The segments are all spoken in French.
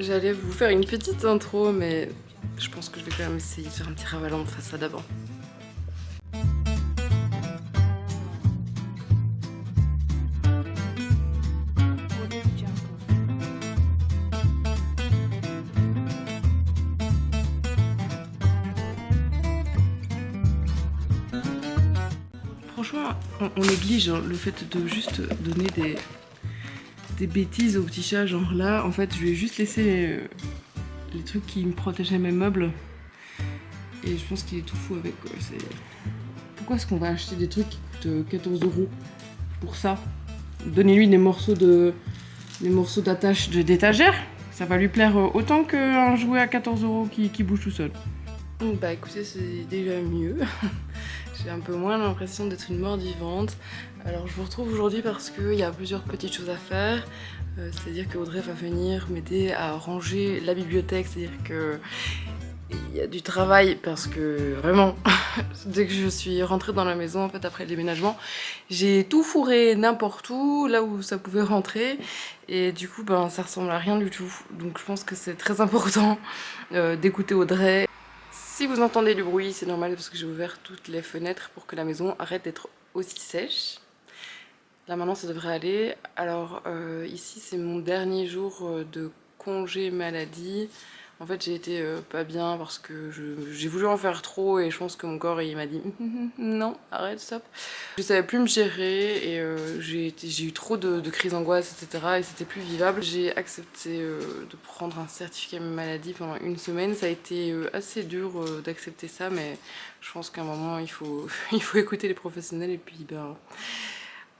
J'allais vous faire une petite intro, mais je pense que je vais quand même essayer de faire un petit ravalant de façade avant. Franchement, on néglige le fait de juste donner des bêtises au petit chat, genre là, en fait, je lui ai juste laissé les trucs qui me protégeaient mes meubles. Et je pense qu'il est tout fou avec. Pourquoi est-ce qu'on va acheter des trucs qui coûtent 14 € pour ça? Donnez-lui des morceaux d'attache d'étagère. Ça va lui plaire autant qu'un jouet à 14 € qui bouge tout seul. Bah écoutez, c'est déjà mieux. J'ai un peu moins l'impression d'être une morte vivante. Alors je vous retrouve aujourd'hui parce qu'il y a plusieurs petites choses à faire. C'est-à-dire qu'Audrey va venir m'aider à ranger la bibliothèque. C'est-à-dire qu'il y a du travail parce que vraiment, dès que je suis rentrée dans la maison en fait, après le déménagement, j'ai tout fourré n'importe où, là où ça pouvait rentrer. Et du coup, ben, ça ressemble à rien du tout. Donc je pense que c'est très important d'écouter Audrey. Si vous entendez du bruit, c'est normal parce que j'ai ouvert toutes les fenêtres pour que la maison arrête d'être aussi sèche. Là maintenant ça devrait aller. Alors ici c'est mon dernier jour de congé maladie. En fait j'ai été pas bien parce que j'ai voulu en faire trop et je pense que mon corps il m'a dit non, arrête, stop. Je savais plus me gérer et j'ai eu trop de crises d'angoisse, etc. et c'était plus vivable. J'ai accepté de prendre un certificat de maladie pendant une semaine. Ça a été assez dur d'accepter ça, mais je pense qu'à un moment il faut écouter les professionnels et puis ben...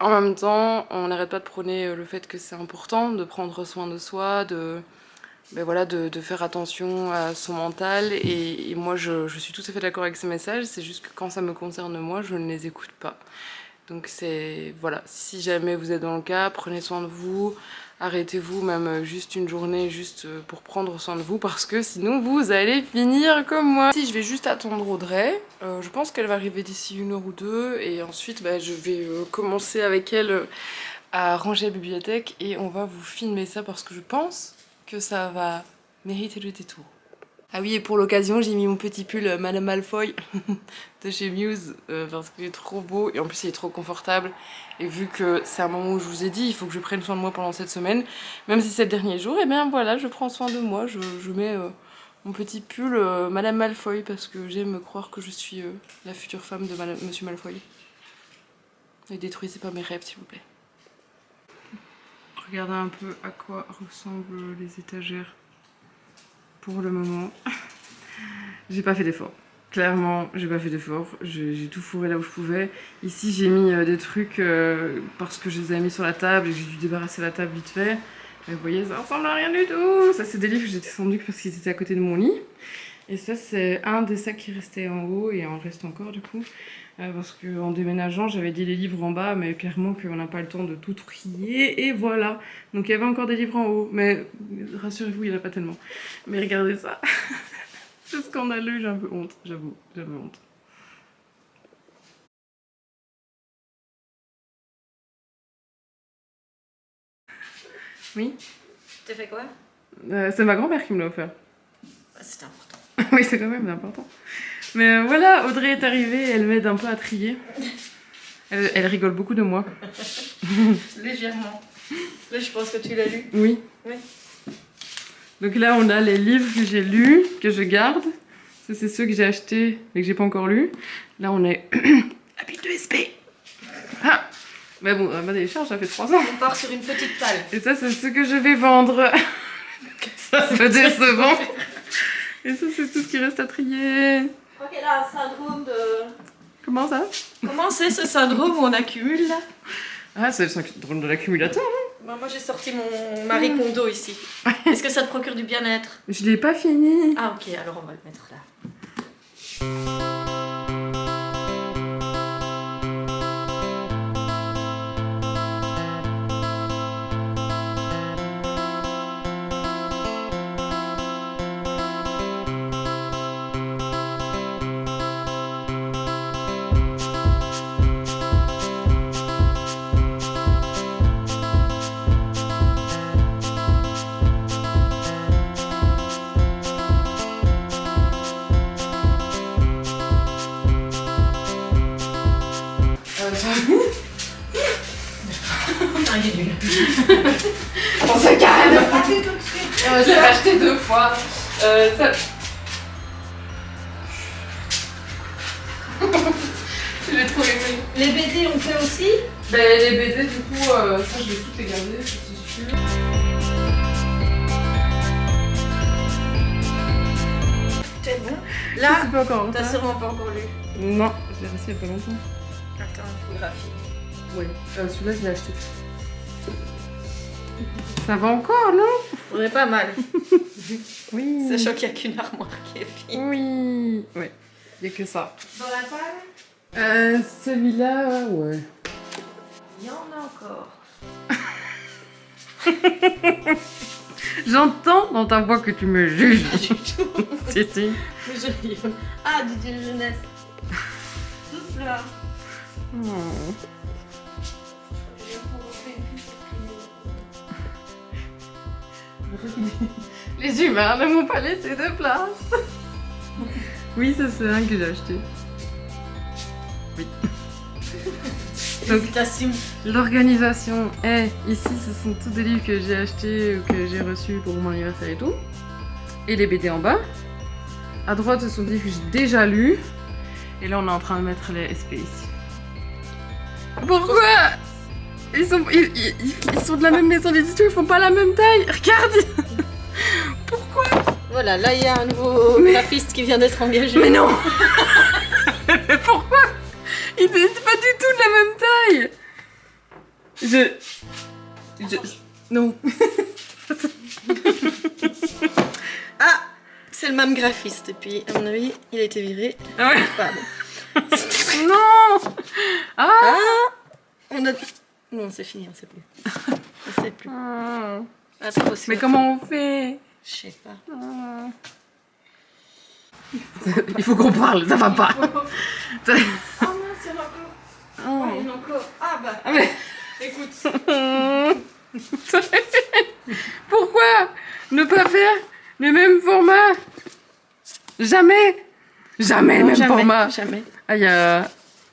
En même temps, on n'arrête pas de prôner le fait que c'est important de prendre soin de soi, ben voilà, de faire attention à son mental. Et moi, je suis tout à fait d'accord avec ce message. C'est juste que quand ça me concerne moi, je ne les écoute pas. Donc c'est, voilà, si jamais vous êtes dans le cas, prenez soin de vous. Arrêtez-vous même juste une journée juste pour prendre soin de vous parce que sinon vous allez finir comme moi. Si je vais juste attendre Audrey, je pense qu'elle va arriver d'ici 1 heure ou 2 et ensuite bah, je vais commencer avec elle à ranger la bibliothèque et on va vous filmer ça parce que je pense que ça va mériter le détour. Ah oui, et pour l'occasion, j'ai mis mon petit pull Madame Malfoy de chez Muse parce qu'il est trop beau et en plus il est trop confortable. Et vu que c'est un moment où je vous ai dit, il faut que je prenne soin de moi pendant cette semaine, même si c'est le dernier jour, et bien voilà, je prends soin de moi. Je mets mon petit pull Madame Malfoy parce que j'aime croire que je suis la future femme de Monsieur Malfoy. Ne détruisez pas mes rêves, s'il vous plaît. Regardez un peu à quoi ressemblent les étagères. Pour le moment, j'ai pas fait d'effort. Clairement, j'ai pas fait d'effort. J'ai tout fourré là où je pouvais. Ici, j'ai mis des trucs parce que je les ai mis sur la table et que j'ai dû débarrasser la table vite fait. Et vous voyez, ça ressemble à rien du tout. Ça, c'est des livres que j'ai descendus parce qu'ils étaient à côté de mon lit. Et ça, c'est un des sacs qui restait en haut et en reste encore du coup. Parce qu'en déménageant, j'avais dit les livres en bas, mais clairement qu'on n'a pas le temps de tout trier, et voilà. Donc il y avait encore des livres en haut, mais rassurez-vous, il n'y en a pas tellement. Mais regardez ça, c'est scandaleux, j'ai un peu honte, j'avoue, j'ai un peu honte. Oui. T'as fait quoi? C'est ma grand-mère qui me l'a offert. C'est important. Oui, c'est quand même important. Mais voilà, Audrey est arrivée, elle m'aide un peu à trier. Elle rigole beaucoup de moi. Légèrement. Là, je pense que tu l'as lu. Oui. Oui. Donc là, on a les livres que j'ai lus, que je garde. Ça, c'est ceux que j'ai achetés mais que j'ai pas encore lus. Là, on est la Bible de SP. Ah, mais bon, ma télécharge, ça fait 3 ans. On part sur une petite palle. Et ça, c'est ce que je vais vendre. Ça, c'est décevant. Et ça, c'est tout ce qui reste à trier. Je crois qu'elle a un syndrome de... Comment ça? Comment c'est ce syndrome où on accumule là? Ah, c'est le syndrome de l'accumulateur, non? Bah, moi, j'ai sorti mon Marie Kondo ici. Est-ce que ça te procure du bien-être? Je l'ai pas fini. Ah ok, alors on va le mettre là. Ah, il est nul. On se calme. Je l'ai acheté 2 fois. Ça... Je l'ai trop aimé. Les BD, on fait aussi? Ben, les BD, du coup, ça, je vais toutes les garder, c'est sûr. C'est bon. Je Là, sais pas encore. t'as sûrement pas encore lu. Non, je l'ai reçu il y a pas longtemps. Attends, infographie. Oui, celui-là, je l'ai acheté. Ça va encore, non? On est pas mal. Oui. Sachant qu'il n'y a qu'une armoire qui est vide. Oui. Ouais, il n'y a que ça. Dans la palle, Celui-là, ouais. il y en a encore. J'entends dans ta voix que tu me juges. Pas du tout. Si, si. Mais je lis. Ah, du Dieu jeunesse. Oups là. Oh. Les humains ne m'ont pas laissé de place. Oui, ça c'est un que j'ai acheté. Oui. Donc, Hésitation. l'organisation est ici, ce sont tous des livres que j'ai achetés ou que j'ai reçus pour mon anniversaire et tout. Et les BD en bas. À droite, ce sont des livres que j'ai déjà lus. Et là, on est en train de mettre les SP ici. Pourquoi ils sont de la même maison d'édition, ils font pas la même taille. Regarde. Pourquoi? Voilà, là il y a un nouveau graphiste qui vient d'être engagé. Mais non. Mais pourquoi? Ils étaient pas du tout de la même taille. Non. Ah, c'est le même graphiste. Et puis, à mon avis, il a été viré. Ah ouais. Pardon. Non. Ah. Ah, on a... Non, c'est fini, on sait plus. On sait plus. Ah. Attends, Mais comment on fait? Je sais pas. Ah. Il faut qu'on parle, ça va pas. Ah mince, il y en a encore. Oh. Il y en a encore. Ah bah, Ah, mais... écoute. Pourquoi ne pas faire le même format? Jamais. Jamais Non, même jamais, format. Jamais. Ah, il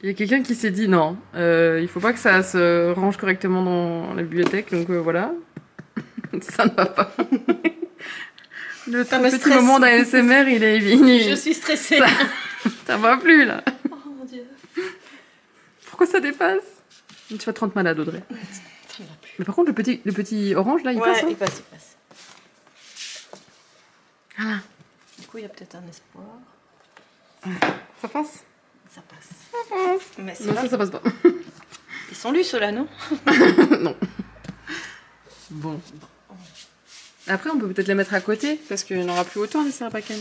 y a quelqu'un qui s'est dit non, il faut pas que ça se range correctement dans la bibliothèque, donc voilà. Ça ne va pas. Le Ça me petit stresse. moment d'ASMR, il est Je suis stressée. Ça va plus là. Oh mon dieu. Pourquoi ça dépasse? Tu vas te rendre malade, Audrey. Ça ne va plus. Mais par contre, le petit orange là, il Ouais, passe. Hein. il passe, il passe. Ah, Du coup, il y a peut-être un espoir. ça passe? Ça passe. Ça passe. Mais c'est Non, là. ça passe pas. Ils sont lus ceux-là, non? Non. Bon. Après, on peut peut-être les mettre à côté, parce qu'il n'y en aura plus autant les Sarbacane.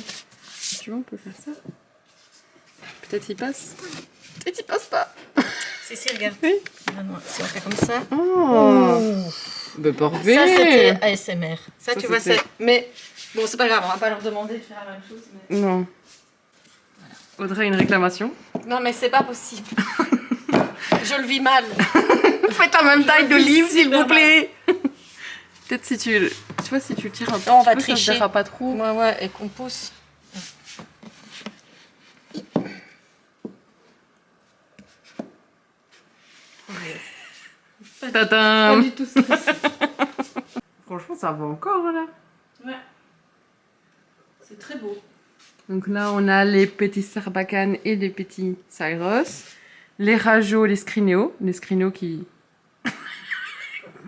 Tu vois, on peut faire ça. Peut-être il passe. Peut-être il passe pas. Si, regarde. Oui. Ah non, si on fait comme ça. Oh. Bah parfait. Ça, c'était ASMR. Ça, Ça, tu vois, c'était- c'est... Mais bon, c'est pas grave, on va pas leur demander de faire la même chose. Mais... Non. Audrey, une réclamation. Non, mais c'est pas possible. Je le vis mal. Faites la même taille de vis livre, s'il super vous plaît. Peut-être si tu vois, si tu tires un peu, Non, on va ça se tricher. verra pas trop. Ouais, et qu'on pousse. Tadam. du tout stressé. Franchement, ça va encore là. Ouais. C'est très beau. Donc là, on a les petits Sarbacane et les petits Cyrus. Les Rajo, les Scrinéo. Les Scrinéo qui...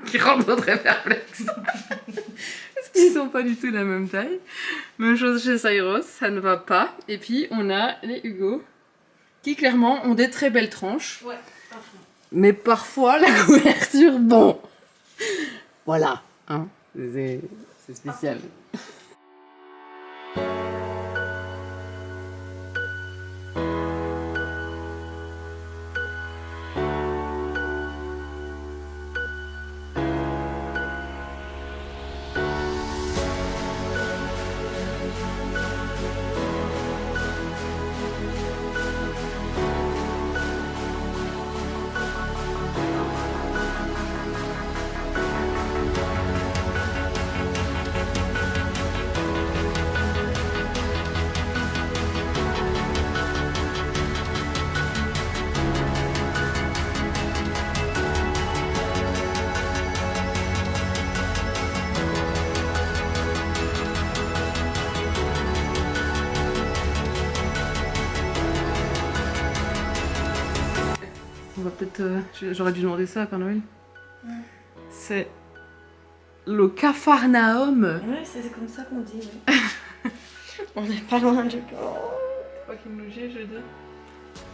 qui rendent très perplexe. Parce qu'ils sont pas du tout de la même taille. Même chose chez Cyrus, ça ne va pas. Et puis, on a les Hugo, qui clairement ont des très belles tranches. Ouais, parfait. Mais parfois, la couverture, bon... Voilà. Hein, c'est spécial. peut-être... j'aurais dû demander ça à Père Noël. C'est le Capharnaüm. Ouais, c'est comme ça qu'on dit, oui. On n'est pas loin du... Pas qu'il me juge, je veux dire.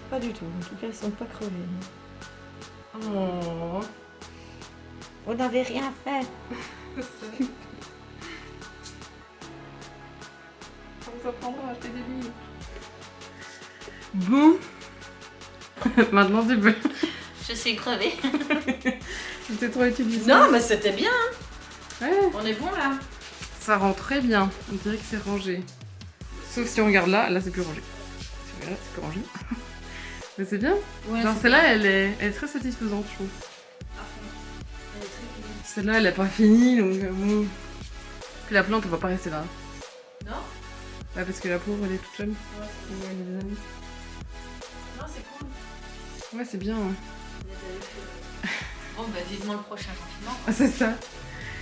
Pas du tout, en tout cas, ils sont pas crevés. Oh. On n'avait rien fait. Ça vous apprendra à acheter des livres. Bon. Maintenant tu peux. Je suis crevée. C'était trop utilisé. Non, mais c'était bien. Ouais. On est bon là. Ça rend très bien. On dirait que c'est rangé. Sauf si on regarde là, là c'est plus rangé. Si on regarde là, c'est plus rangé. Mais c'est bien. Ouais, Genre celle-là, elle est très satisfaisante, je trouve. Celle-là, elle est pas finie, donc bon. Puis la plante, elle va pas rester là. Non. Ouais, parce que la pauvre, elle est toute jeune. Ouais, Ouais, elle a des années. non, c'est cool. Ouais, c'est bien. Hein. Bon, bah vivement le prochain confinement. Ah, c'est ça.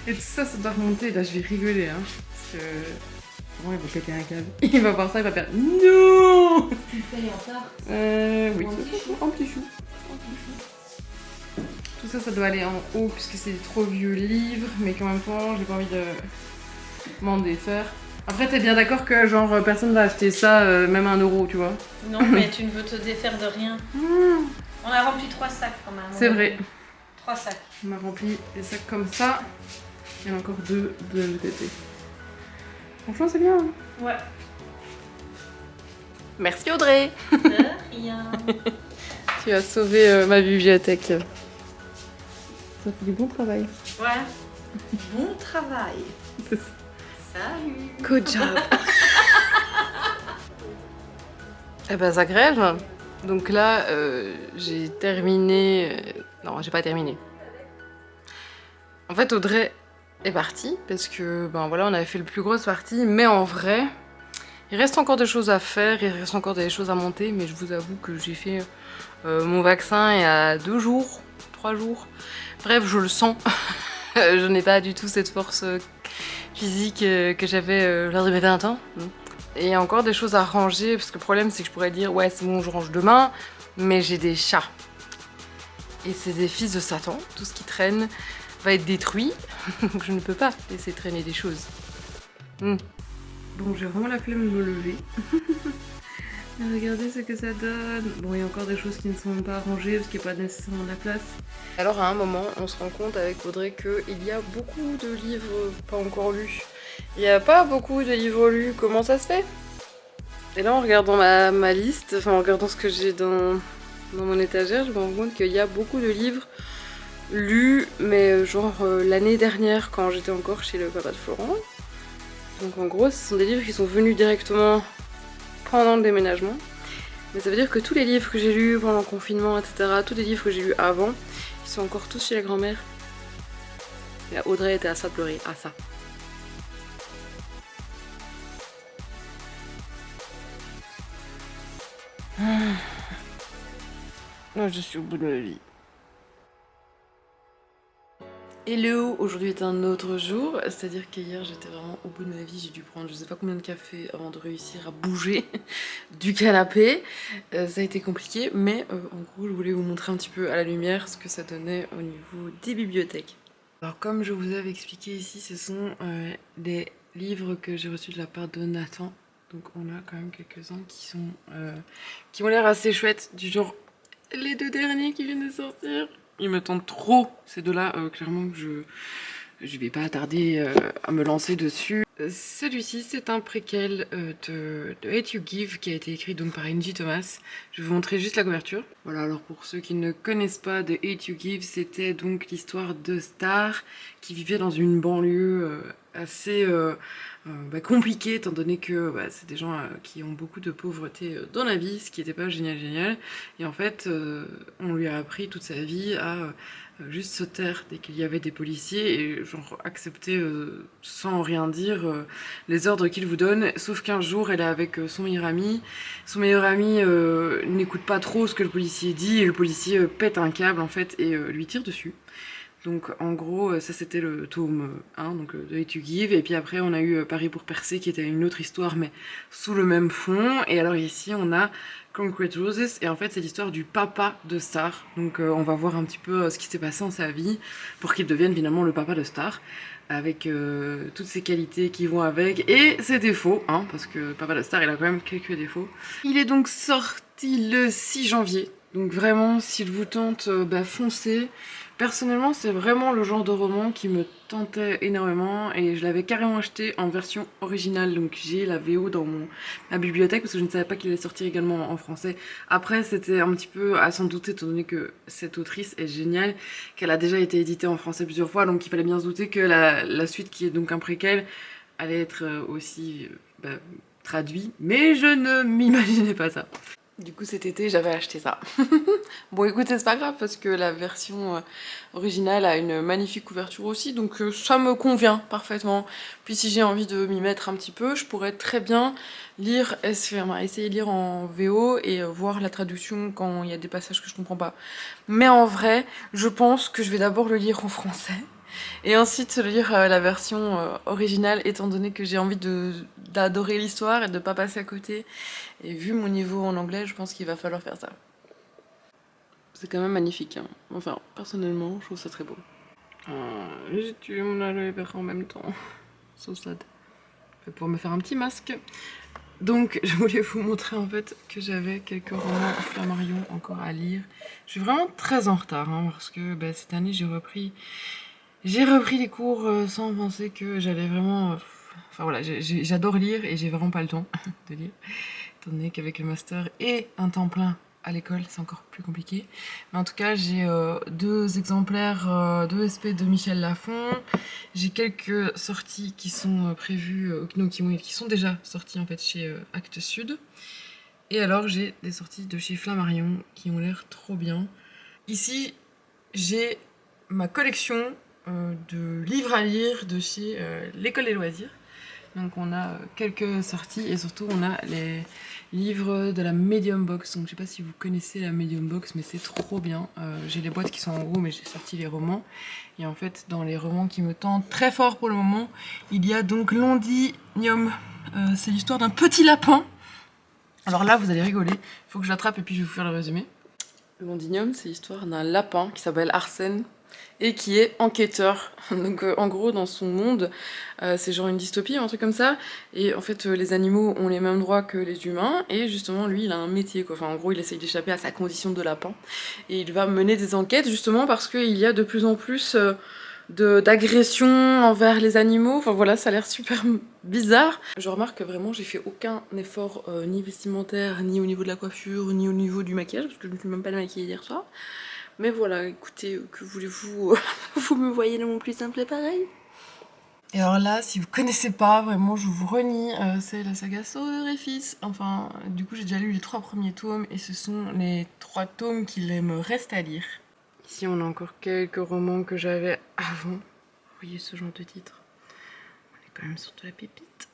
Et tout ça, ça doit remonter. Là, je vais rigoler, hein. Parce que... Vraiment, il va péter un câble. Il va voir ça, il va faire non. Tu le payes en retard. Oui, En petit chou. en petit chou. Tout ça, ça doit aller en haut puisque c'est des trop vieux livres, mais qu'en même temps, j'ai pas envie de m'en défaire. Après, t'es bien d'accord que genre personne va acheter ça, même à 1 euro, tu vois. Non, mais tu ne veux te défaire de rien. On a rempli 3 sacs quand même. C'est vrai. 3 sacs. On a rempli des sacs comme ça. Il y en a encore 2 de l'autre côté. Franchement, c'est bien. Hein. Ouais. Merci Audrey. De rien. Tu as sauvé ma bibliothèque. Ça fait du bon travail. Ouais. Bon travail. C'est ça. Salut. Good job. Eh ben ça crève. Donc là, j'ai terminé... Non, j'ai pas terminé. En fait, Audrey est partie parce que, ben voilà, on avait fait le plus grosse partie. Mais en vrai, il reste encore des choses à faire, il reste encore des choses à monter. Mais je vous avoue que j'ai fait mon vaccin il y a 2 jours, 3 jours. Bref, je le sens. Je n'ai pas du tout cette force physique que j'avais lors de mes 20 ans. Et il y a encore des choses à ranger, parce que le problème c'est que je pourrais dire ouais c'est bon je range demain, mais j'ai des chats. Et c'est des fils de Satan, tout ce qui traîne va être détruit, donc je ne peux pas laisser traîner des choses. Bon j'ai vraiment la flemme de me lever. Regardez ce que ça donne. Bon il y a encore des choses qui ne sont pas rangées parce qu'il n'y a pas nécessairement de la place. Alors à un moment on se rend compte avec Audrey qu'il y a beaucoup de livres pas encore lus. Il n'y a pas beaucoup de livres lus, comment ça se fait? Et là en regardant ma liste, enfin en regardant ce que j'ai dans mon étagère, je me rends compte qu'il y a beaucoup de livres lus, mais genre l'année dernière quand j'étais encore chez le papa de Florent. Donc en gros ce sont des livres qui sont venus directement pendant le déménagement. Mais ça veut dire que tous les livres que j'ai lus pendant le confinement, etc., tous les livres que j'ai lus avant, ils sont encore tous chez la grand-mère. Et là, Audrey était à ça de pleurer, à ça. Là, je suis au bout de ma vie. Hello, aujourd'hui est un autre jour, c'est-à-dire qu'hier j'étais vraiment au bout de ma vie, j'ai dû prendre je sais pas combien de café avant de réussir à bouger du canapé. Ça a été compliqué, mais en gros je voulais vous montrer un petit peu à la lumière ce que ça donnait au niveau des bibliothèques. Alors comme je vous avais expliqué ici, ce sont des livres que j'ai reçus de la part de Nathan. Donc on a quand même quelques-uns qui ont l'air assez chouettes, du genre les 2 derniers qui viennent de sortir. Ils me tentent trop, ces 2-là, clairement que je vais pas tarder à me lancer dessus. Celui-ci, c'est un préquel de Hate You Give qui a été écrit donc par Angie Thomas. Je vais vous montrer juste la couverture. Voilà, alors pour ceux qui ne connaissent pas de Hate You Give, c'était donc l'histoire de stars qui vivaient dans une banlieue assez compliquée, étant donné que c'est des gens qui ont beaucoup de pauvreté dans la vie, ce qui n'était pas génial. Et en fait, on lui a appris toute sa vie à juste se taire dès qu'il y avait des policiers et genre accepter sans rien dire les ordres qu'ils vous donnent, sauf qu'un jour elle est avec son meilleur ami. Son meilleur ami n'écoute pas trop ce que le policier dit et le policier pète un câble en fait et lui tire dessus. Donc en gros, ça c'était le tome 1, donc de Hate to Give. Et puis après, on a eu Paris pour percer, qui était une autre histoire, mais sous le même fond. Et alors ici, on a Concrete Roses. Et en fait, c'est l'histoire du papa de Star. Donc on va voir un petit peu ce qui s'est passé en sa vie pour qu'il devienne finalement le papa de Star. Avec toutes ses qualités qui vont avec et ses défauts, hein, parce que Papa de Star, il a quand même quelques défauts. Il est donc sorti le 6 janvier. Donc vraiment, s'il vous tente, foncez. Personnellement, c'est vraiment le genre de roman qui me tentait énormément et je l'avais carrément acheté en version originale. Donc j'ai la VO dans ma bibliothèque parce que je ne savais pas qu'il allait sortir également en français. Après, c'était un petit peu à s'en douter étant donné que cette autrice est géniale, qu'elle a déjà été éditée en français plusieurs fois, donc il fallait bien se douter que la suite, qui est donc un préquel, allait être aussi traduite. Mais je ne m'imaginais pas ça. Du coup cet été j'avais acheté ça. Bon écoutez, c'est pas grave parce que la version originale a une magnifique couverture aussi, donc ça me convient parfaitement. Puis si j'ai envie de m'y mettre un petit peu, je pourrais très bien lire, essayer de lire en VO et voir la traduction quand il y a des passages que je comprends pas. Mais en vrai, je pense que je vais d'abord le lire en français. Et ensuite lire la version originale, étant donné que j'ai envie d'adorer l'histoire et de pas passer à côté. Et vu mon niveau en anglais, je pense qu'il va falloir faire ça. C'est quand même magnifique, hein. Enfin, personnellement, je trouve ça très beau. J'ai tué mon aloe vera en même temps. So sad. Je vais pouvoir me faire un petit masque. Donc, je voulais vous montrer en fait que j'avais quelques romans Flammarion encore à lire. Je suis vraiment très en retard, hein, parce que cette année, j'ai repris les cours sans penser que j'allais vraiment... Enfin voilà, j'adore lire et j'ai vraiment pas le temps de lire. Étant donné qu'avec le master et un temps plein à l'école, c'est encore plus compliqué. Mais en tout cas, j'ai 2 exemplaires de SP de Michel Lafon. J'ai quelques sorties qui sont prévues, qui sont déjà sorties en fait chez Actes Sud. Et alors, j'ai des sorties de chez Flammarion qui ont l'air trop bien. Ici, j'ai ma collection de livres à lire de chez l'École des loisirs. Donc on a quelques sorties et surtout on a les livres de la Medium Box. Donc je sais pas si vous connaissez la Medium Box, mais c'est trop bien. J'ai les boîtes qui sont en haut, mais j'ai sorti les romans. Et en fait, dans les romans qui me tentent très fort pour le moment, il y a donc Londinium. C'est l'histoire d'un petit lapin. Alors là, vous allez rigoler. Il faut que je l'attrape et puis je vais vous faire le résumé. Londinium, c'est l'histoire d'un lapin qui s'appelle Arsène et qui est enquêteur. Donc en gros, dans son monde, c'est genre une dystopie, un truc comme ça. Et en fait, les animaux ont les mêmes droits que les humains. Et justement, lui, il a un métier, quoi. Enfin, en gros, il essaye d'échapper à sa condition de lapin. Et il va mener des enquêtes, justement, parce qu'il y a de plus en plus d'agressions envers les animaux. Enfin voilà, ça a l'air super bizarre. Je remarque que vraiment, j'ai fait aucun effort, ni vestimentaire, ni au niveau de la coiffure, ni au niveau du maquillage, parce que je ne me suis même pas maquillée hier soir. Mais voilà, écoutez, que voulez-vous, vous me voyez dans mon plus simple pareil. Et alors là, si vous connaissez pas, vraiment, je vous renie, c'est la saga Sauveur et Fils. Enfin, du coup, j'ai déjà lu les 3 premiers tomes, et ce sont les 3 tomes qu'il me reste à lire. Ici, on a encore quelques romans que j'avais avant. Vous voyez ce genre de titre. On est quand même sur de la pépite.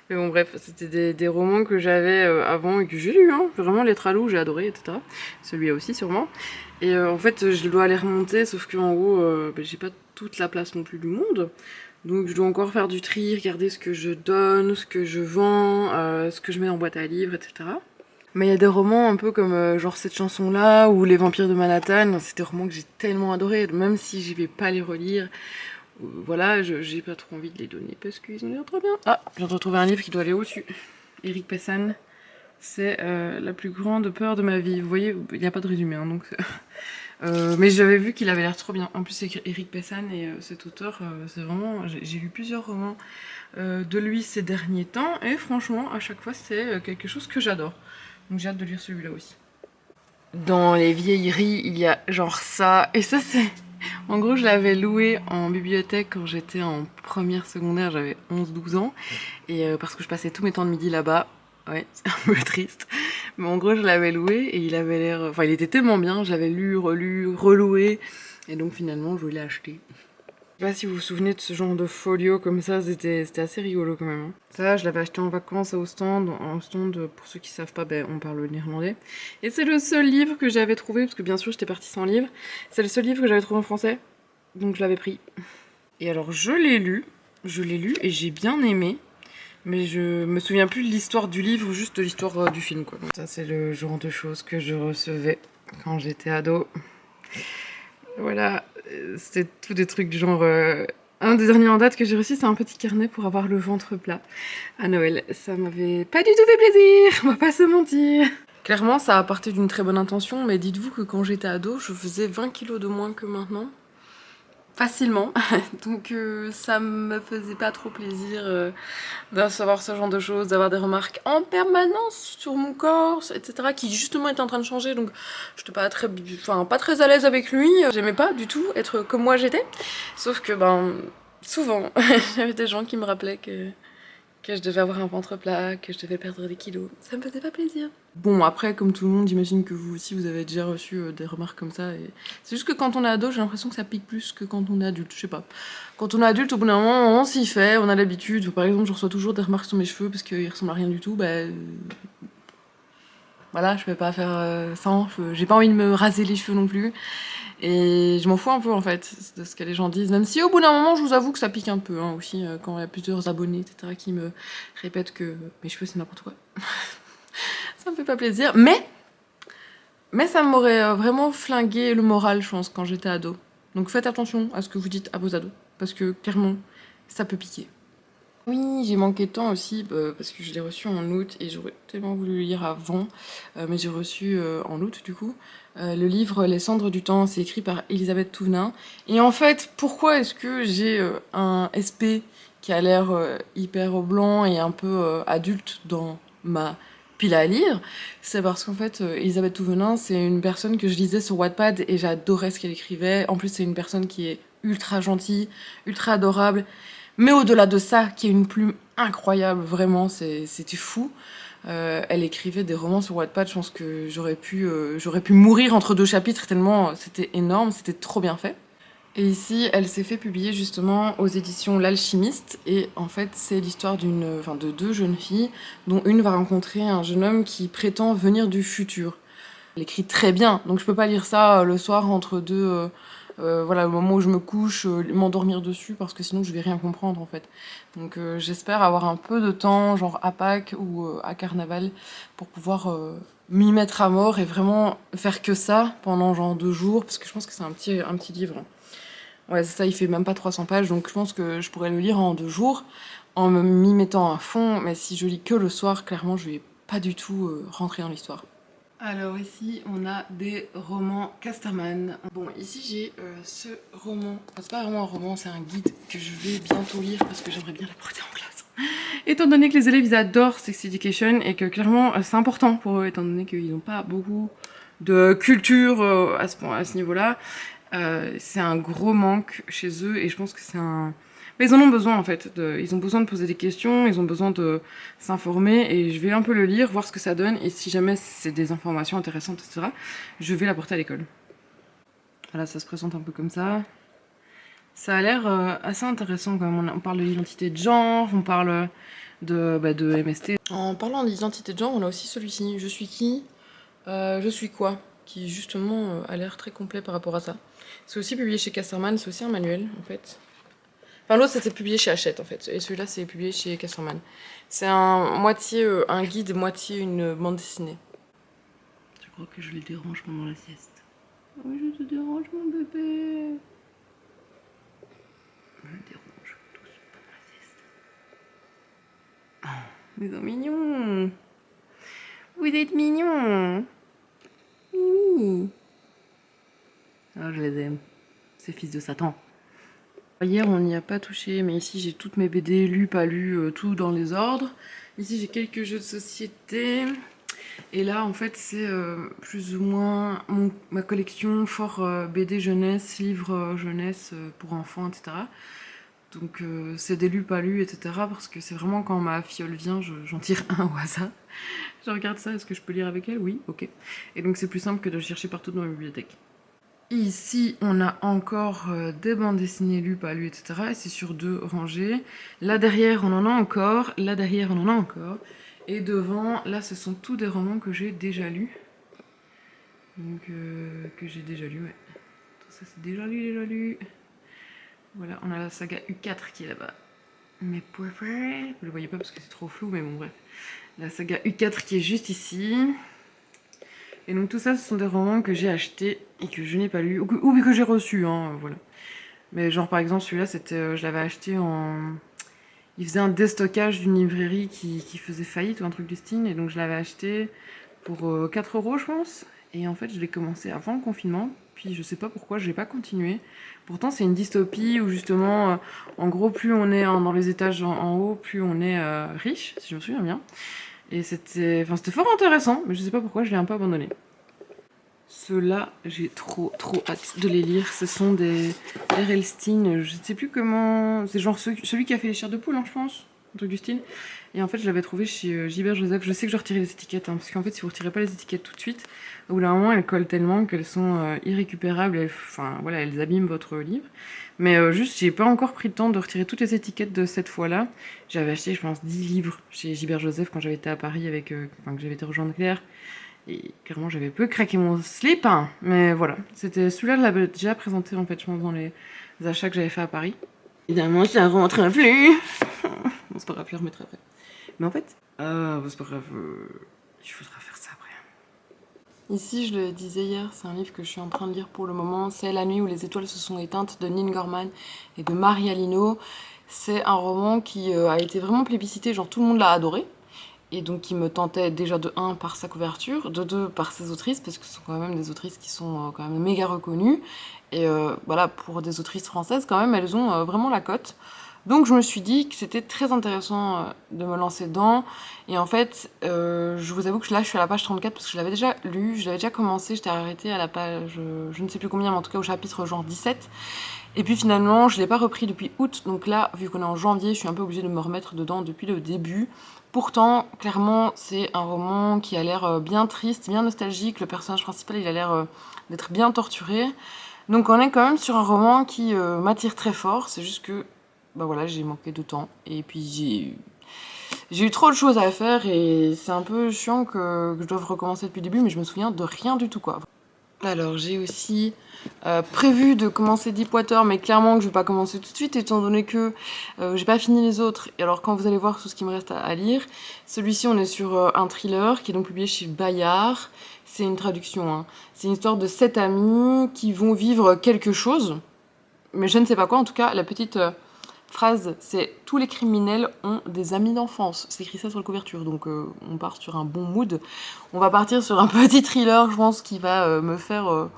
Mais bon, bref, c'était des romans que j'avais avant et que j'ai lu, hein. Vraiment, Les Tralous, j'ai adoré, etc. Celui-là aussi, sûrement. Et en fait, je dois les remonter, sauf qu'en haut, j'ai pas toute la place non plus du monde. Donc, je dois encore faire du tri, regarder ce que je donne, ce que je vends, ce que je mets en boîte à livres, etc. Mais il y a des romans un peu comme genre cette chanson-là ou Les Vampires de Manhattan. C'est des romans que j'ai tellement adorés, même si j'y vais pas les relire. Voilà, j'ai pas trop envie de les donner parce qu'ils ont l'air trop bien. Ah, je viens de retrouver un livre qui doit aller au-dessus. Éric Pessan, c'est la plus grande peur de ma vie. Vous voyez, il n'y a pas de résumé, hein, donc... mais j'avais vu qu'il avait l'air trop bien. En plus, c'est Éric Pessan et cet auteur, c'est vraiment... J'ai lu plusieurs romans de lui ces derniers temps et franchement, à chaque fois, c'est quelque chose que j'adore. Donc j'ai hâte de lire celui-là aussi. Dans les vieilleries, il y a genre ça, et ça c'est... En gros, je l'avais loué en bibliothèque quand j'étais en première secondaire, j'avais 11-12 ans, et parce que je passais tous mes temps de midi là-bas. Ouais, c'est un peu triste. Mais en gros, je l'avais loué et il avait l'air... Enfin, il était tellement bien, je l'avais lu, relu, reloué, et donc finalement, je l'ai acheté. Je sais pas si vous vous souvenez de ce genre de folio comme ça, c'était assez rigolo quand même. Ça, je l'avais acheté en vacances à Ostende. En Ostende, pour ceux qui savent pas, on parle le néerlandais. Et c'est le seul livre que j'avais trouvé, parce que bien sûr j'étais partie sans livre. C'est le seul livre que j'avais trouvé en français, donc je l'avais pris. Et alors je l'ai lu et j'ai bien aimé. Mais je me souviens plus de l'histoire du livre, juste de l'histoire du film, quoi. Ça, c'est le genre de choses que je recevais quand j'étais ado. Voilà, c'était tout des trucs du genre... Un des derniers en date que j'ai reçu, c'est un petit carnet pour avoir le ventre plat à Noël. Ça m'avait pas du tout fait plaisir, on va pas se mentir. Clairement, ça a parti d'une très bonne intention, mais dites-vous que quand j'étais ado, je faisais 20 kilos de moins que maintenant. Facilement, donc ça me faisait pas trop plaisir de recevoir ce genre de choses, d'avoir des remarques en permanence sur mon corps, etc. qui justement était en train de changer, donc j'étais pas très à l'aise avec lui, j'aimais pas du tout être comme moi j'étais, sauf que souvent j'avais des gens qui me rappelaient que je devais avoir un ventre plat, que je devais perdre des kilos, ça me faisait pas plaisir. Bon, après, comme tout le monde, j'imagine que vous aussi, vous avez déjà reçu des remarques comme ça. Et c'est juste que quand on est ado, j'ai l'impression que ça pique plus que quand on est adulte, je sais pas. Quand on est adulte, au bout d'un moment, on s'y fait, on a l'habitude. Par exemple, je reçois toujours des remarques sur mes cheveux parce qu'ils ressemblent à rien du tout. Voilà, je vais pas faire sans. J'ai pas envie de me raser les cheveux non plus. Et je m'en fous un peu en fait de ce que les gens disent, même si au bout d'un moment je vous avoue que ça pique un peu hein, aussi quand il y a plusieurs abonnés etc qui me répètent que mes cheveux c'est n'importe quoi. Ça me fait pas plaisir, mais ça m'aurait vraiment flingué le moral je pense quand j'étais ado. Donc faites attention à ce que vous dites à vos ados, parce que clairement ça peut piquer. Oui, j'ai manqué de temps aussi parce que je l'ai reçu en août et j'aurais tellement voulu le lire avant, mais j'ai reçu en août du coup le livre Les cendres du temps, c'est écrit par Elisabeth Touvenin. Et en fait, pourquoi est-ce que j'ai un SP qui a l'air hyper blanc et un peu adulte dans ma pile à lire? C'est parce qu'en fait, Elisabeth Touvenin, c'est une personne que je lisais sur Wattpad et j'adorais ce qu'elle écrivait. En plus, c'est une personne qui est ultra gentille, ultra adorable. Mais au-delà de ça, qui est une plume incroyable, vraiment, c'était fou. Elle écrivait des romans sur Wattpad, je pense que j'aurais pu mourir entre deux chapitres tellement c'était énorme, c'était trop bien fait. Et ici, elle s'est fait publier justement aux éditions L'Alchimiste, et en fait, c'est l'histoire de deux jeunes filles, dont une va rencontrer un jeune homme qui prétend venir du futur. Elle écrit très bien, donc je peux pas lire ça le soir entre deux... voilà, au moment où je me couche, m'endormir dessus parce que sinon je vais rien comprendre en fait. Donc j'espère avoir un peu de temps, genre à Pâques ou à Carnaval, pour pouvoir m'y mettre à mort et vraiment faire que ça pendant genre 2 jours, parce que je pense que c'est un petit livre. Ouais, c'est ça, il fait même pas 300 pages, donc je pense que je pourrais le lire en 2 jours en m'y mettant à fond, mais si je lis que le soir, clairement je vais pas du tout rentrer dans l'histoire. Alors ici on a des romans Casterman. Bon ici j'ai ce roman, enfin, c'est pas vraiment un roman, c'est un guide que je vais bientôt lire parce que j'aimerais bien l'apporter en classe. Étant donné que les élèves ils adorent Sex Education et que clairement c'est important pour eux étant donné qu'ils n'ont pas beaucoup de culture à ce niveau-là, c'est un gros manque chez eux et je pense que c'est un... Mais ils en ont besoin en fait, ils ont besoin de poser des questions, ils ont besoin de s'informer et je vais un peu le lire, voir ce que ça donne et si jamais c'est des informations intéressantes, etc., je vais l'apporter à l'école. Voilà, ça se présente un peu comme ça. Ça a l'air assez intéressant quand même, on parle de l'identité de genre, on parle de MST. En parlant d'identité de genre, on a aussi celui-ci, Je suis qui Je suis quoi qui justement a l'air très complet par rapport à ça. C'est aussi publié chez Casterman, c'est aussi un manuel en fait. Enfin, l'autre c'était publié chez Hachette en fait, et celui-là c'est publié chez Casterman. C'est moitié un guide, moitié une bande dessinée. Je crois que je les dérange pendant la sieste. Oui, je te dérange mon bébé. Je le dérange tous pendant la sieste. Oh, ils sont mignons. Vous êtes mignons. Oui. Ah, je les aime. Ces fils de Satan. Hier, on n'y a pas touché, mais ici, j'ai toutes mes BD, lues, pas lues, tout dans les ordres. Ici, j'ai quelques jeux de société. Et là, en fait, c'est plus ou moins ma collection fort BD jeunesse, livres jeunesse pour enfants, etc. Donc, c'est des lus, pas lus, etc. Parce que c'est vraiment quand ma fiole vient, j'en tire un au hasard. Je regarde ça, est-ce que je peux lire avec elle? Oui, ok. Et donc, c'est plus simple que de chercher partout dans la bibliothèque. Ici, on a encore des bandes dessinées lues, pas lues, etc. Et c'est sur 2 rangées. Là derrière, on en a encore. Là derrière, on en a encore. Et devant, là, ce sont tous des romans que j'ai déjà lus. Donc, que j'ai déjà lus, ouais. Tout ça, c'est déjà lu, déjà lu. Voilà, on a la saga U4 qui est là-bas. Mes préférés. Vous le voyez pas parce que c'est trop flou, mais bon, bref. La saga U4 qui est juste ici. Et donc tout ça, ce sont des romans que j'ai achetés et que je n'ai pas lus, ou que j'ai reçus, hein, voilà. Mais genre par exemple celui-là, c'était, je l'avais acheté en... Il faisait un déstockage d'une librairie qui faisait faillite ou un truc du style, et donc je l'avais acheté pour 4 € je pense. Et en fait je l'ai commencé avant le confinement, puis je sais pas pourquoi je l'ai pas continué. Pourtant c'est une dystopie où justement, en gros plus on est dans les étages en haut, plus on est riche, si je me souviens bien. Et c'était fort intéressant, mais je sais pas pourquoi je l'ai un peu abandonné. Ceux-là, j'ai trop hâte de les lire. Ce sont des R.L. Stine, je sais plus comment... C'est genre celui qui a fait les chairs de poule, hein, je pense, un truc du style. Et en fait, je l'avais trouvé chez Gilbert Joseph. Je sais que je retirais les étiquettes, hein, parce qu'en fait, si vous retirez pas les étiquettes tout de suite, au bout d'un moment, elles collent tellement qu'elles sont irrécupérables. Enfin, voilà, elles abîment votre livre. Mais juste, j'ai pas encore pris le temps de retirer toutes les étiquettes de cette fois-là. J'avais acheté, je pense, 10 livres chez Gilbert Joseph quand j'avais été à Paris avec... que j'avais été rejoindre Claire. Et clairement, j'avais peu craqué mon slip, hein. Mais voilà. C'était celui-là, je l'avais déjà présenté, en fait, je pense, dans les achats que j'avais fait à Paris. Évidemment, ça rentre plus. Bon, c'est pas grave, je le remettrai après. Mais en fait, c'est pas grave, il faudra faire ça après. Ici, je le disais hier, c'est un livre que je suis en train de lire pour le moment. C'est La nuit où les étoiles se sont éteintes de Neil Gorman et de Maria Lino. C'est un roman qui a été vraiment plébiscité, genre tout le monde l'a adoré. Et donc qui me tentait déjà de 1 par sa couverture, de 2 par ses autrices, parce que ce sont quand même des autrices qui sont quand même méga reconnues. Et voilà, pour des autrices françaises, quand même, elles ont vraiment la cote. Donc je me suis dit que c'était très intéressant de me lancer dedans. Et en fait, je vous avoue que là, je suis à la page 34 parce que je l'avais déjà lu, je l'avais déjà commencé, j'étais arrêtée à la page, je ne sais plus combien, mais en tout cas au chapitre genre 17. Et puis finalement, je l'ai pas repris depuis août, donc là, vu qu'on est en janvier, je suis un peu obligée de me remettre dedans depuis le début. Pourtant, clairement, c'est un roman qui a l'air bien triste, bien nostalgique. Le personnage principal, il a l'air d'être bien torturé. Donc on est quand même sur un roman qui m'attire très fort. C'est juste que, bah voilà, j'ai manqué de temps. Et puis j'ai eu trop de choses à faire et c'est un peu chiant que je doive recommencer depuis le début, mais je me souviens de rien du tout, quoi. Alors j'ai aussi prévu de commencer Deepwater, mais clairement que je vais pas commencer tout de suite étant donné que j'ai pas fini les autres. Et alors quand vous allez voir tout ce qui me reste à lire, celui-ci on est sur un thriller qui est donc publié chez Bayard. C'est une traduction, hein. C'est une histoire de 7 amis qui vont vivre quelque chose, mais je ne sais pas quoi. En tout cas, la petite phrase, c'est « Tous les criminels ont des amis d'enfance ». C'est écrit ça sur la couverture, donc on part sur un bon mood. On va partir sur un petit thriller, je pense, qui va me faire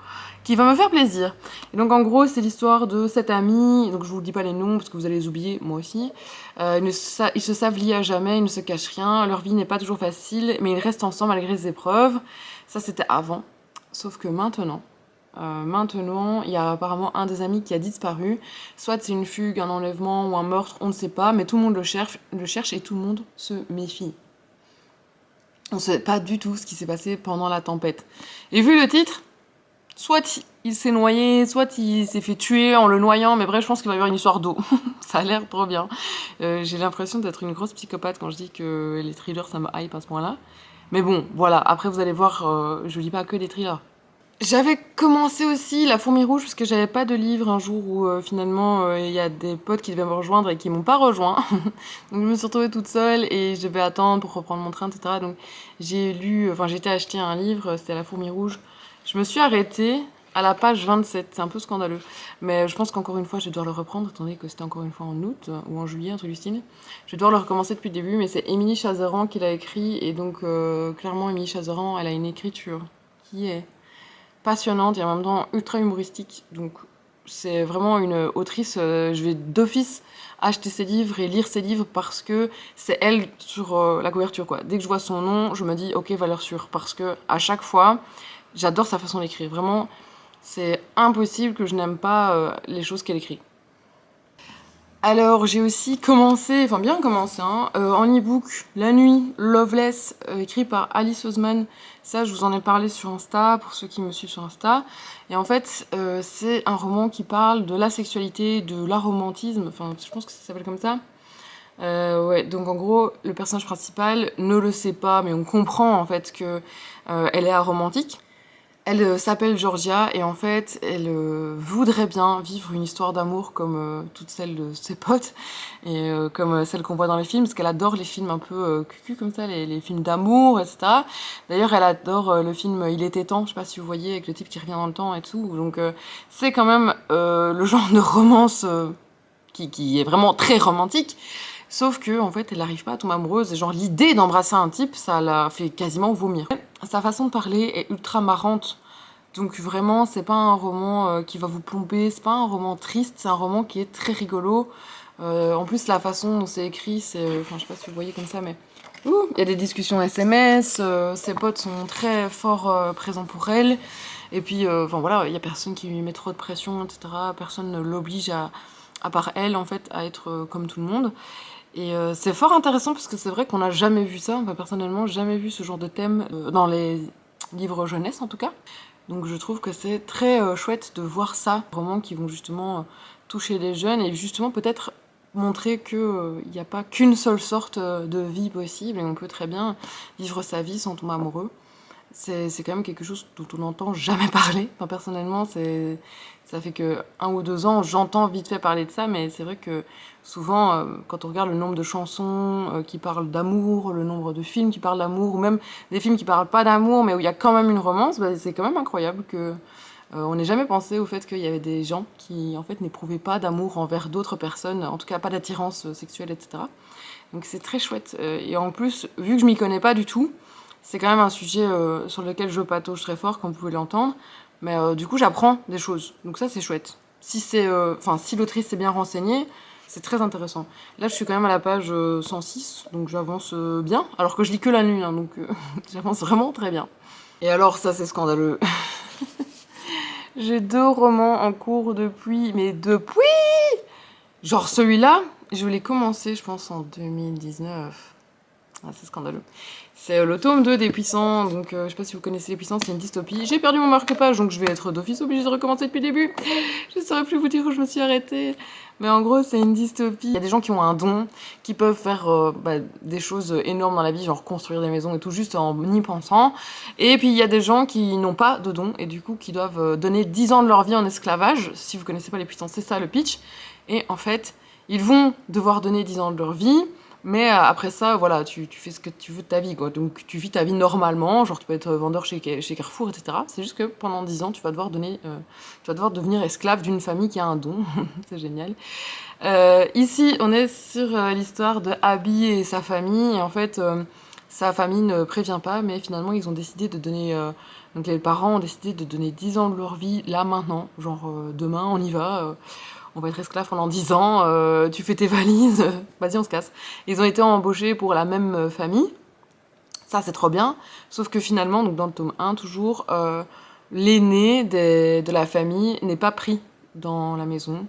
plaisir. Et donc en gros, c'est l'histoire de 7 amis, donc je vous dis pas les noms parce que vous allez les oublier, moi aussi. Ils se savent liés à jamais, ils ne se cachent rien, leur vie n'est pas toujours facile, mais ils restent ensemble malgré les épreuves. Ça, c'était avant, sauf que maintenant, il y a apparemment un des amis qui a disparu. Soit c'est une fugue, un enlèvement ou un meurtre, on ne sait pas, mais tout le monde le cherche et tout le monde se méfie. On ne sait pas du tout ce qui s'est passé pendant la tempête. Et vu le titre, soit il s'est noyé, soit il s'est fait tuer en le noyant, mais bref, je pense qu'il va y avoir une histoire d'eau. Ça a l'air trop bien. J'ai l'impression d'être une grosse psychopathe quand je dis que les thrillers, ça me hype à ce point-là. Mais bon, voilà, après vous allez voir, je lis pas que des thrillers. J'avais commencé aussi La Fourmi Rouge parce que j'avais pas de livre un jour où finalement il y a des potes qui devaient me rejoindre et qui m'ont pas rejoint. Donc je me suis retrouvée toute seule et je devais attendre pour reprendre mon train, etc. Donc j'ai été acheter un livre, c'était La Fourmi Rouge. Je me suis arrêtée à la page 27, c'est un peu scandaleux. Mais je pense qu'encore une fois je vais devoir le reprendre, étant donné que c'était encore une fois en août ou en juillet, un truc du style. Je vais devoir le recommencer depuis le début, mais c'est Émilie Chazeran qui l'a écrit et donc clairement Émilie Chazeran, elle a une écriture qui est passionnante et en même temps ultra humoristique. Donc c'est vraiment une autrice, je vais d'office acheter ses livres et lire ses livres parce que c'est elle sur la couverture, quoi. Dès que je vois son nom, je me dis ok, valeur sûre, parce que à chaque fois, j'adore sa façon d'écrire. Vraiment, c'est impossible que je n'aime pas les choses qu'elle écrit. Alors j'ai aussi commencé, enfin bien commencé, hein, en e-book, La Nuit, Loveless, écrit par Alice Oseman. Ça, je vous en ai parlé sur Insta, pour ceux qui me suivent sur Insta. Et en fait, c'est un roman qui parle de la sexualité, de l'aromantisme, enfin je pense que ça s'appelle comme ça. Ouais, donc en gros, le personnage principal ne le sait pas, mais on comprend en fait que elle est aromantique. Elle s'appelle Georgia et en fait, elle voudrait bien vivre une histoire d'amour comme toutes celles de ses potes et comme celles qu'on voit dans les films, parce qu'elle adore les films un peu cucu comme ça, les films d'amour, etc. D'ailleurs, elle adore le film Il était temps, je sais pas si vous voyez, avec le type qui revient dans le temps et tout. Donc c'est quand même le genre de romance qui est vraiment très romantique. Sauf que, en fait, elle n'arrive pas à tomber amoureuse. Et genre, l'idée d'embrasser un type, ça la fait quasiment vomir. Sa façon de parler est ultra marrante. Donc vraiment, c'est pas un roman qui va vous plomber, c'est pas un roman triste, c'est un roman qui est très rigolo. En plus, la façon dont c'est écrit, c'est... Enfin, je sais pas si vous voyez comme ça, mais... Ouh, il y a des discussions SMS, ses potes sont très forts présents pour elle. Et puis, enfin voilà, il y a personne qui lui met trop de pression, etc. Personne ne l'oblige à part elle, en fait, à être comme tout le monde. Et c'est fort intéressant parce que c'est vrai qu'on n'a jamais vu ça, enfin personnellement, jamais vu ce genre de thème dans les livres jeunesse en tout cas. Donc je trouve que c'est très chouette de voir ça, romans qui vont justement toucher les jeunes et justement peut-être montrer qu'il n'y a pas qu'une seule sorte de vie possible et on peut très bien vivre sa vie sans tomber amoureux. C'est quand même quelque chose dont on n'entend jamais parler. Enfin, personnellement, ça fait que 1 ou 2 ans, j'entends vite fait parler de ça, mais c'est vrai que souvent, quand on regarde le nombre de chansons qui parlent d'amour, le nombre de films qui parlent d'amour, ou même des films qui parlent pas d'amour, mais où il y a quand même une romance, bah, c'est quand même incroyable que on n'ait jamais pensé au fait qu'il y avait des gens qui, en fait, n'éprouvaient pas d'amour envers d'autres personnes, en tout cas pas d'attirance sexuelle, etc. Donc c'est très chouette. Et en plus, vu que je m'y connais pas du tout, c'est quand même un sujet sur lequel je patauge très fort, comme vous pouvez l'entendre. Mais du coup, j'apprends des choses. Donc ça, c'est chouette. Si c'est, si l'autrice est bien renseignée, c'est très intéressant. Là, je suis quand même à la page 106, donc j'avance bien. Alors que je lis que la nuit, hein, donc j'avance vraiment très bien. Et alors, ça, c'est scandaleux. J'ai 2 romans en cours depuis... Mais depuis... Genre celui-là, je l'ai commencé, je pense, en 2019. Ah, c'est scandaleux. C'est le tome 2 des Puissants, donc je sais pas si vous connaissez les Puissants, c'est une dystopie. J'ai perdu mon marque-page, donc je vais être d'office obligée de recommencer depuis le début. Je saurais plus vous dire où je me suis arrêtée. Mais en gros, c'est une dystopie. Il y a des gens qui ont un don, qui peuvent faire des choses énormes dans la vie, genre construire des maisons et tout, juste en y pensant. Et puis il y a des gens qui n'ont pas de don, et du coup qui doivent donner 10 ans de leur vie en esclavage. Si vous connaissez pas les Puissants, c'est ça le pitch. Et en fait, ils vont devoir donner 10 ans de leur vie. Mais après ça, voilà, tu fais ce que tu veux de ta vie, quoi. Donc tu vis ta vie normalement, genre tu peux être vendeur chez Carrefour, etc. C'est juste que pendant 10 ans, tu vas devoir devenir esclave d'une famille qui a un don. C'est génial. Ici, on est sur l'histoire de Abby et sa famille. Et en fait, sa famille ne prévient pas, mais finalement, ils ont décidé de donner... donc les parents ont décidé de donner 10 ans de leur vie, là, maintenant. Genre, demain, on y va. On va être esclave pendant 10 ans, tu fais tes valises, vas-y on se casse. Ils ont été embauchés pour la même famille, ça c'est trop bien, sauf que finalement, donc dans le tome 1 toujours, l'aîné de la famille n'est pas pris dans la maison,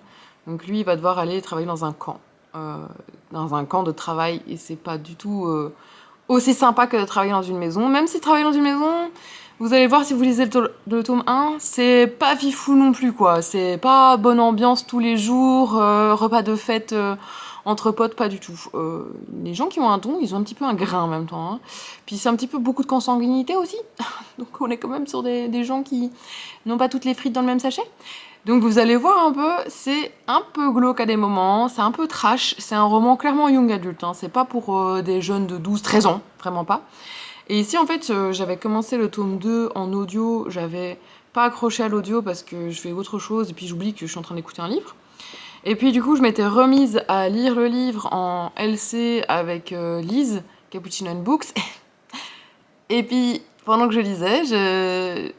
donc lui il va devoir aller travailler dans un camp de travail, et c'est pas du tout aussi sympa que de travailler dans une maison, même si travailler dans une maison... Vous allez voir si vous lisez le tome 1, c'est pas fifou non plus quoi, c'est pas bonne ambiance tous les jours, repas de fête entre potes, pas du tout. Les gens qui ont un don, ils ont un petit peu un grain en même temps. Hein. Puis c'est un petit peu beaucoup de consanguinité aussi, donc on est quand même sur des gens qui n'ont pas toutes les frites dans le même sachet. Donc vous allez voir un peu, c'est un peu glauque à des moments, c'est un peu trash, c'est un roman clairement young adulte, hein. C'est pas pour des jeunes de 12-13 ans, vraiment pas. Et ici, en fait, j'avais commencé le tome 2 en audio, j'avais pas accroché à l'audio parce que je fais autre chose et puis j'oublie que je suis en train d'écouter un livre. Et puis du coup, je m'étais remise à lire le livre en LC avec Lise, Cappuccino and Books. Et puis, pendant que je lisais,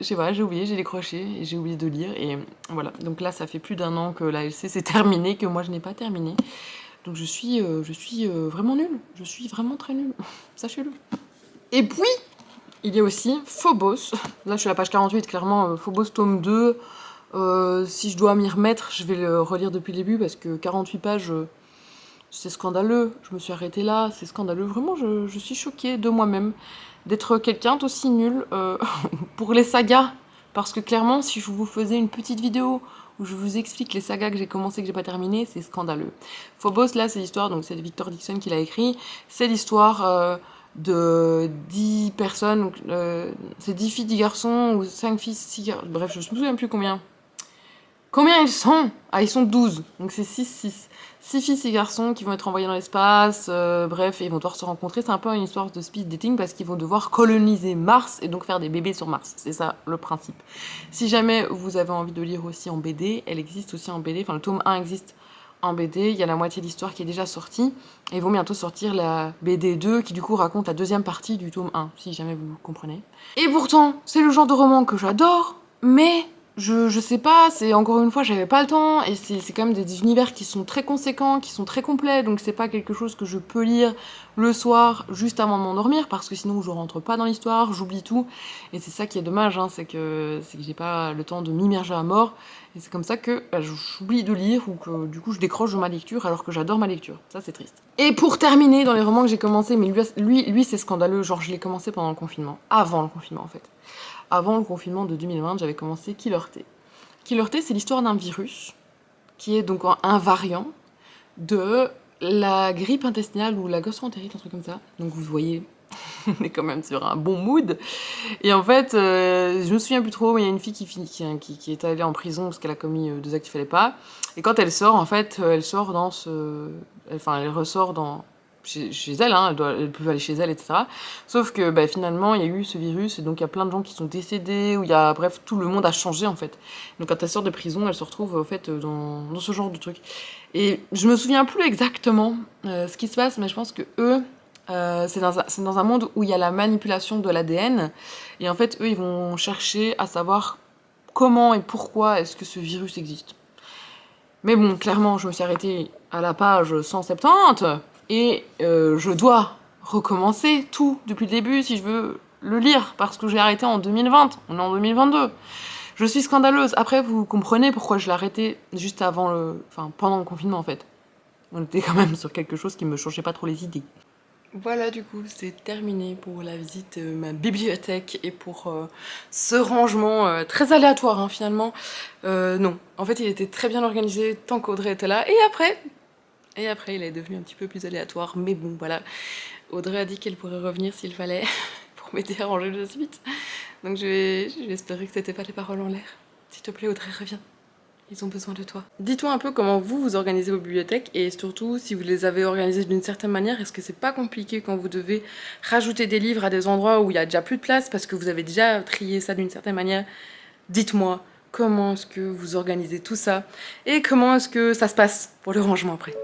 j'ai oublié, j'ai décroché et j'ai oublié de lire. Et voilà, donc là, ça fait plus d'1 an que la LC s'est terminée, que moi, je n'ai pas terminé. Donc je suis vraiment nulle, je suis vraiment très nulle, sachez-le. Et puis, il y a aussi Phobos. Là, je suis à la page 48, clairement, Phobos tome 2. Si je dois m'y remettre, je vais le relire depuis le début parce que 48 pages, c'est scandaleux, je me suis arrêtée là, c'est scandaleux, vraiment je suis choquée de moi-même d'être quelqu'un d'aussi nul pour les sagas, parce que clairement si je vous faisais une petite vidéo où je vous explique les sagas que j'ai commencé, que j'ai pas terminé, c'est scandaleux. Phobos, là, c'est l'histoire, donc c'est Victor Dixon qui l'a écrit, c'est l'histoire de 10 personnes, donc, c'est 10 filles, 10 garçons, ou 5 filles, 6 garçons, bref, je me souviens plus combien. Combien ils sont? Ah, ils sont 12, donc c'est 6. 6 filles, 6 garçons qui vont être envoyés dans l'espace, bref, et ils vont devoir se rencontrer. C'est un peu une histoire de speed dating parce qu'ils vont devoir coloniser Mars et donc faire des bébés sur Mars. C'est ça le principe. Si jamais vous avez envie de lire aussi en BD, elle existe aussi en BD, enfin le tome 1 existe en BD, il y a la moitié de l'histoire qui est déjà sortie, et ils vont bientôt sortir la BD 2 qui du coup raconte la deuxième partie du tome 1, si jamais vous comprenez. Et pourtant, c'est le genre de roman que j'adore, mais je sais pas, c'est encore une fois, j'avais pas le temps, et c'est quand même des univers qui sont très conséquents, qui sont très complets, donc c'est pas quelque chose que je peux lire le soir, juste avant de m'endormir, parce que sinon je rentre pas dans l'histoire, j'oublie tout, et c'est ça qui est dommage, hein, c'est que j'ai pas le temps de m'immerger à mort, et c'est comme ça que j'oublie de lire, ou que du coup je décroche de ma lecture, alors que j'adore ma lecture, ça c'est triste. Et pour terminer, dans les romans que j'ai commencé, mais lui c'est scandaleux, genre je l'ai commencé pendant le confinement, avant le confinement en fait. Avant le confinement de 2020, j'avais commencé Killer T. Killer T, c'est l'histoire d'un virus qui est donc un variant de la grippe intestinale ou la gastroentérite, un truc comme ça. Donc vous voyez, on est quand même sur un bon mood. Et en fait, je me souviens plus trop, mais il y a une fille qui est allée en prison parce qu'elle a commis des actes qu'il fallait pas. Et quand elle sort, en fait, elle sort dans elle ressort dans chez elle, hein, elle peut aller chez elle, etc. Sauf que finalement, il y a eu ce virus, et donc il y a plein de gens qui sont décédés, bref, tout le monde a changé en fait. Donc quand elle sort de prison, elle se retrouve en fait dans ce genre de truc. Et je me souviens plus exactement ce qui se passe, mais je pense que eux, c'est dans un monde où il y a la manipulation de l'ADN, et en fait, eux, ils vont chercher à savoir comment et pourquoi est-ce que ce virus existe. Mais bon, clairement, je me suis arrêtée à la page 170, et je dois recommencer tout depuis le début si je veux le lire, parce que j'ai arrêté en 2020, on est en 2022. Je suis scandaleuse. Après, vous comprenez pourquoi je l'ai arrêté juste pendant le confinement en fait. On était quand même sur quelque chose qui me changeait pas trop les idées. Voilà, du coup, c'est terminé pour la visite de ma bibliothèque et pour ce rangement très aléatoire, hein, finalement. Non, en fait, il était très bien organisé tant qu'Audrey était là. Et après, il est devenu un petit peu plus aléatoire. Mais bon, voilà. Audrey a dit qu'elle pourrait revenir s'il fallait pour m'aider à ranger la suite. Donc je vais espérer que c'était pas les paroles en l'air. S'il te plaît, Audrey, reviens. Ils ont besoin de toi. Dites-moi un peu comment vous organisez vos bibliothèques, et surtout si vous les avez organisées d'une certaine manière, est-ce que c'est pas compliqué quand vous devez rajouter des livres à des endroits où il y a déjà plus de place parce que vous avez déjà trié ça d'une certaine manière? Dites-moi comment est-ce que vous organisez tout ça et comment est-ce que ça se passe pour le rangement après.